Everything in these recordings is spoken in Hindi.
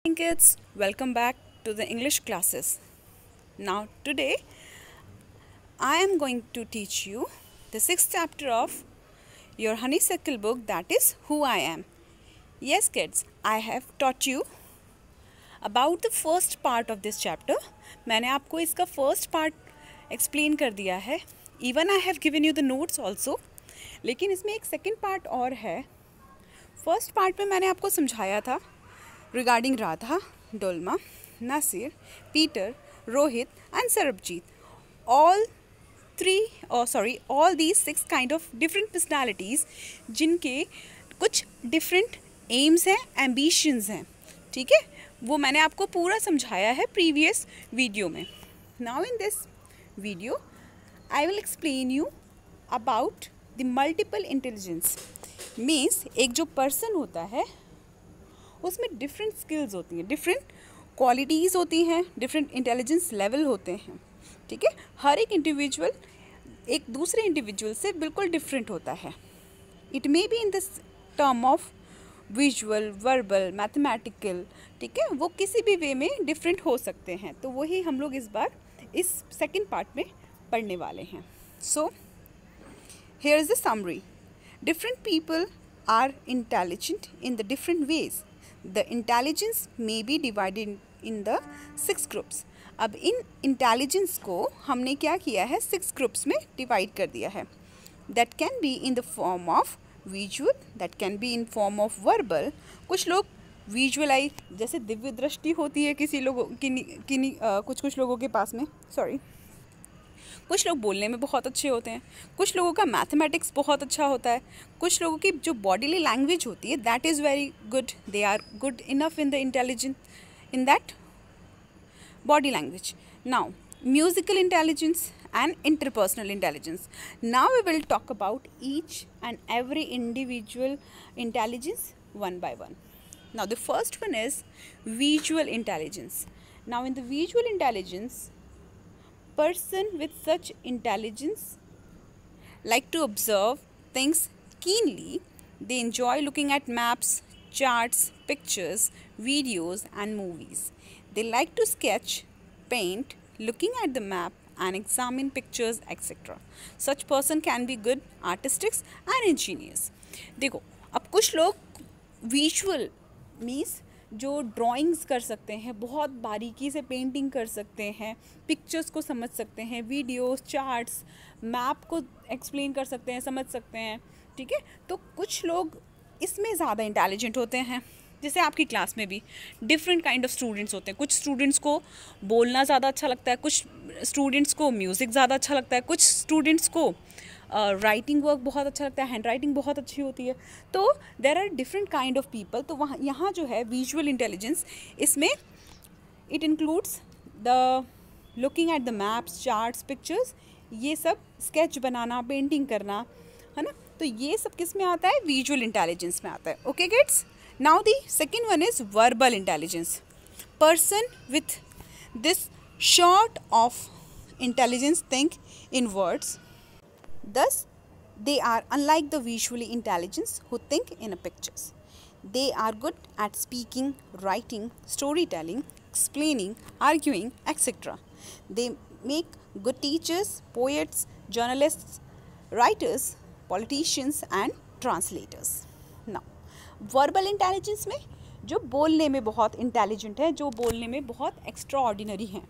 Morning kids, welcome back to the English classes. Now today I am going to teach you the 6th chapter of your honeysuckle book, that is Who I Am. Yes kids, I have taught you about the first part of this chapter. मैंने आपको इसका first part explain कर दिया है. Even I have given you the notes also. लेकिन इसमें एक second part और है. First part में मैंने आपको समझाया था regarding Radha, Dolma, Nasir, Peter, Rohit and Sarabjit. All these 6 kind of different personalities जिनके कुछ different aims हैं, ambitions हैं, ठीक है? वो मैंने आपको पूरा समझाया है previous video में. Now in this video, I will explain you about the multiple intelligence. Means एक जो person होता है उसमें डिफरेंट स्किल्स होती हैं, डिफरेंट क्वालिटीज़ होती हैं, डिफरेंट इंटेलिजेंस लेवल होते हैं, ठीक है? हर एक इंडिविजुअल एक दूसरे इंडिविजुअल से बिल्कुल डिफरेंट होता है. It may be in this term of visual, verbal, mathematical, ठीक है? वो किसी भी वे में डिफरेंट हो सकते हैं. तो वही हम लोग इस बार इस सेकेंड पार्ट में पढ़ने वाले हैं. So here is the summary. Different people are intelligent in the different ways. The intelligence may be divided in the 6 groups. अब इन इंटेलिजेंस को हमने क्या किया है, 6 ग्रुप्स में डिवाइड कर दिया है. That can be in the form of visual, that can be in form of verbal. कुछ लोग विजुअलाइज, जैसे दिव्य दृष्टि होती है किसी लोगों कुछ लोगों के पास में, कुछ लोग बोलने में बहुत अच्छे होते हैं, कुछ लोगों का मैथमेटिक्स बहुत अच्छा होता है, कुछ लोगों की जो बॉडीली लैंग्वेज होती है that is very good. They are good enough in the intelligence in that body language. Now musical intelligence and interpersonal intelligence. Now we will talk about each and every individual intelligence one by one. Now the first one is visual intelligence. Now in the visual intelligence, person with such intelligence like to observe things keenly. They enjoy looking at maps, charts, pictures, videos and movies. They like to sketch, paint, looking at the map and examine pictures, etc. Such person can be good artists and engineers. देखो, अब कुछ लोग विजुअल मीन्स जो ड्राइंग्स कर सकते हैं, बहुत बारीकी से पेंटिंग कर सकते हैं, पिक्चर्स को समझ सकते हैं, वीडियोस, चार्ट्स, मैप को एक्सप्लेन कर सकते हैं, समझ सकते हैं, ठीक है? तो कुछ लोग इसमें ज़्यादा इंटेलिजेंट होते हैं. जैसे आपकी क्लास में भी डिफरेंट काइंड ऑफ स्टूडेंट्स होते हैं. कुछ स्टूडेंट्स को बोलना ज़्यादा अच्छा लगता है, कुछ स्टूडेंट्स को म्यूज़िक ज़्यादा अच्छा लगता है, कुछ स्टूडेंट्स को राइटिंग वर्क बहुत अच्छा लगता है, हैंड राइटिंग बहुत अच्छी होती है. तो there are different kind of people. तो वहाँ यहाँ जो है विजुअल इंटेलिजेंस, इसमें it includes the looking at the maps, charts, pictures, ये सब स्केच बनाना, पेंटिंग करना, है ना? तो ये सब किस में आता है, विजुअल इंटेलिजेंस में आता है. Okay kids. Now the second one is verbal intelligence. Person with this sort of intelligence think in words. Thus, they are unlike the visually intelligence who think in pictures. They are good at speaking, writing, storytelling, explaining, arguing, etc. They make good teachers, poets, journalists, writers, politicians and translators. Now, verbal intelligence में जो बोलने में बहुत इंटेलिजेंट है, जो बोलने में बहुत एक्स्ट्रा ऑर्डिनरी हैं,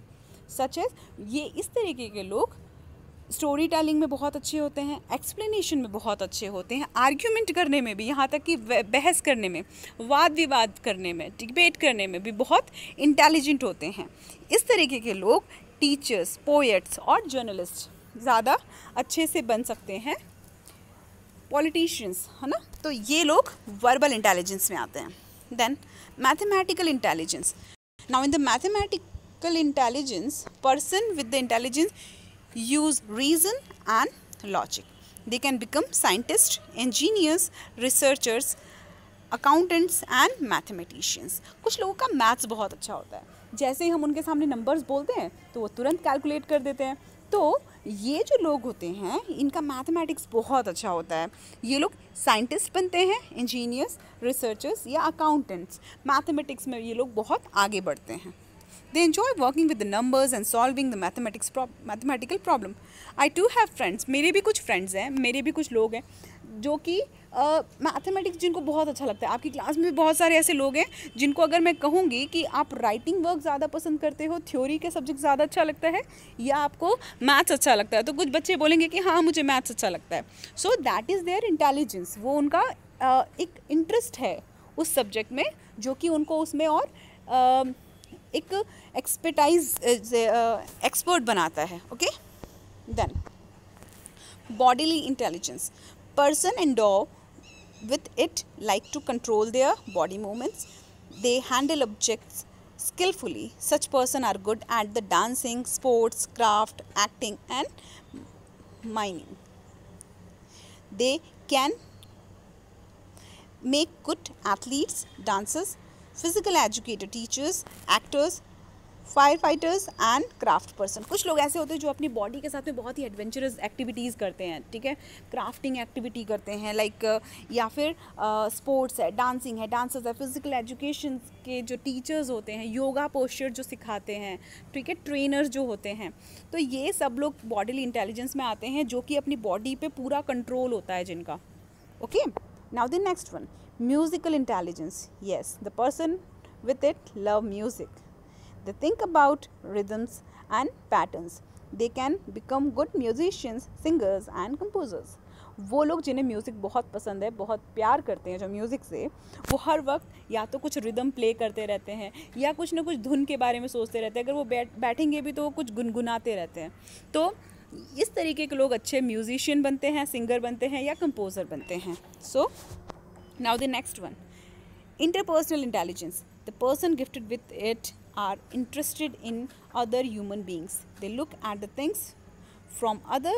सच है ये इस तरीके के लोग स्टोरी टेलिंग में बहुत अच्छे होते हैं, एक्सप्लेनेशन में बहुत अच्छे होते हैं, आर्ग्यूमेंट करने में भी, यहाँ तक कि बहस करने में, वाद विवाद करने में, डिबेट करने में भी बहुत इंटेलिजेंट होते हैं. इस तरीके के लोग टीचर्स, पोएट्स और जर्नलिस्ट ज़्यादा अच्छे से बन सकते हैं, पॉलिटिशियंस, है ना? तो ये लोग वर्बल इंटेलिजेंस में आते हैं. Then mathematical intelligence. Now in the mathematical intelligence, person with the intelligence use reason and logic. They can become scientist, engineers, researchers, accountants and mathematicians. कुछ लोगों का मैथ्स बहुत अच्छा होता है. जैसे ही हम उनके सामने नंबर्स बोलते हैं तो वो तुरंत कैलकुलेट कर देते हैं. तो ये जो लोग होते हैं इनका मैथमेटिक्स बहुत अच्छा होता है। ये लोग साइंटिस्ट बनते हैं, इंजीनियर्स, रिसर्चर्स या अकाउंटेंट्स। मैथमेटिक्स में ये लोग बहुत आगे बढ़ते हैं। They enjoy working with the numbers and solving the mathematical problem. I too have friends. मेरे भी कुछ फ्रेंड्स हैं, मेरे भी कुछ लोग हैं जो कि मैथमेटिक्स जिनको बहुत अच्छा लगता है। आपकी क्लास में भी बहुत सारे ऐसे लोग हैं जिनको अगर मैं कहूँगी कि आप राइटिंग वर्क ज़्यादा पसंद करते हो, थ्योरी के सब्जेक्ट ज़्यादा अच्छा लगता है या आपको मैथ्स अच्छा लगता है, तो कुछ बच्चे बोलेंगे कि हाँ मुझे मैथ्स अच्छा लगता है। So that is their intelligence. वो उनका एक इंटरेस्ट है उस सब्जेक्ट में जो कि उनको उसमें और एक एक्सपर्ट बनाता है। Okay, then bodily intelligence. Person endow with it like to control their body movements. They handle objects skillfully. Such person are good at the dancing, sports, craft, acting and mining. They can make good athletes, dancers, physical educator, teachers, actors, fire fighters and craft person. कुछ लोग ऐसे होते हैं जो अपनी बॉडी के साथ में बहुत ही एडवेंचरस एक्टिविटीज़ करते हैं, ठीक है, क्राफ्टिंग एक्टिविटी करते हैं लाइक या फिर स्पोर्ट्स है, डांसिंग है, डांसर्स है, फिजिकल एजुकेशन के जो टीचर्स होते हैं, योगा पोस्चर जो सिखाते हैं, ठीक है, ट्रेनर्स जो होते हैं। तो ये सब लोग बॉडीली इंटेलिजेंस में आते हैं जो कि अपनी बॉडी पे पूरा कंट्रोल होता है जिनका। Okay, now the next one, musical intelligence. Yes, the person with it love music. They think about rhythms and patterns. They can become good musicians, singers and composers. वो लोग जिन्हें म्यूज़िक बहुत पसंद है, बहुत प्यार करते हैं जो म्यूज़िक से, वो हर वक्त या तो कुछ रिदम प्ले करते रहते हैं या कुछ ना कुछ धुन के बारे में सोचते रहते हैं। अगर वो बैठेंगे भी तो वो कुछ गुनगुनाते रहते हैं। तो इस तरीके के लोग अच्छे म्यूजिशियन बनते हैं, सिंगर बनते हैं या कंपोज़र बनते हैं। So now the next one, interpersonal intelligence. The person gifted with it are interested in other human beings. They look at the things from other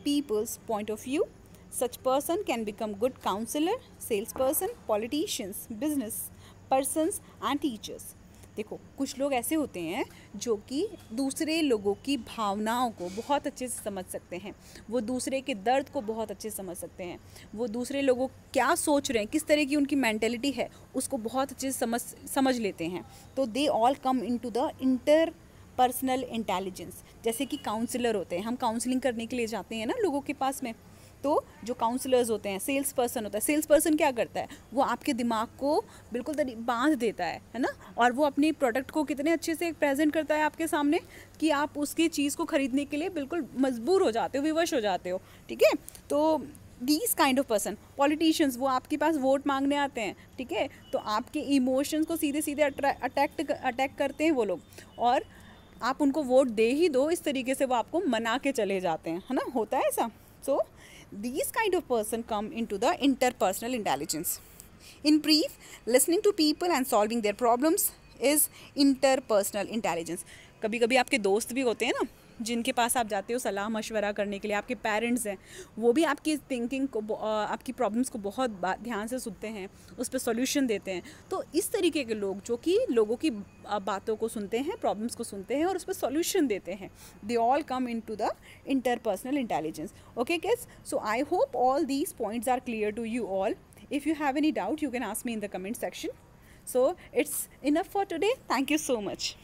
people's point of view. Such person can become good counselor, salesperson, politicians, business persons and teachers. देखो, कुछ लोग ऐसे होते हैं जो कि दूसरे लोगों की भावनाओं को बहुत अच्छे से समझ सकते हैं, वो दूसरे के दर्द को बहुत अच्छे से समझ सकते हैं, वो दूसरे लोगों क्या सोच रहे हैं, किस तरह की उनकी मेंटेलिटी है, उसको बहुत अच्छे से समझ लेते हैं। तो दे all come into the interpersonal intelligence. जैसे कि काउंसलर होते हैं, हम काउंसलिंग करने के लिए जाते हैं ना लोगों के पास में, तो जो काउंसलर्स होते हैं, सेल्स पर्सन होता है। सेल्स पर्सन क्या करता है, वो आपके दिमाग को बिल्कुल बांध देता है ना, और वो अपनी प्रोडक्ट को कितने अच्छे से प्रेजेंट करता है आपके सामने कि आप उसकी चीज़ को ख़रीदने के लिए बिल्कुल मजबूर हो जाते हो, विवश हो जाते हो, ठीक है। तो these kind of person, politicians, वो आपके पास वोट मांगने आते हैं, ठीक है, तो आपके इमोशंस को सीधे सीधे अटैक करते हैं वो लोग, और आप उनको वोट दे ही दो, इस तरीके से वो आपको मना के चले जाते हैं, है ना, होता है ऐसा। सो these kind of person come into the interpersonal intelligence. In brief, listening to people and solving their problems is interpersonal intelligence. कभी कभी आपके दोस्त भी होते हैं ना जिनके पास आप जाते हो सलाह मशवरा करने के लिए, आपके पेरेंट्स हैं, वो भी आपकी थिंकिंग को, आपकी प्रॉब्लम्स को बहुत ध्यान से सुनते हैं, उस पर सॉल्यूशन देते हैं। तो इस तरीके के लोग जो कि लोगों की बातों को सुनते हैं, प्रॉब्लम्स को सुनते हैं और उस पर सॉल्यूशन देते हैं, they all come into the interpersonal intelligence. Okay kids, so I hope all these points are clear to you all. If you have any doubt, you can ask me in the comment section. So it's enough for today. Thank you so much.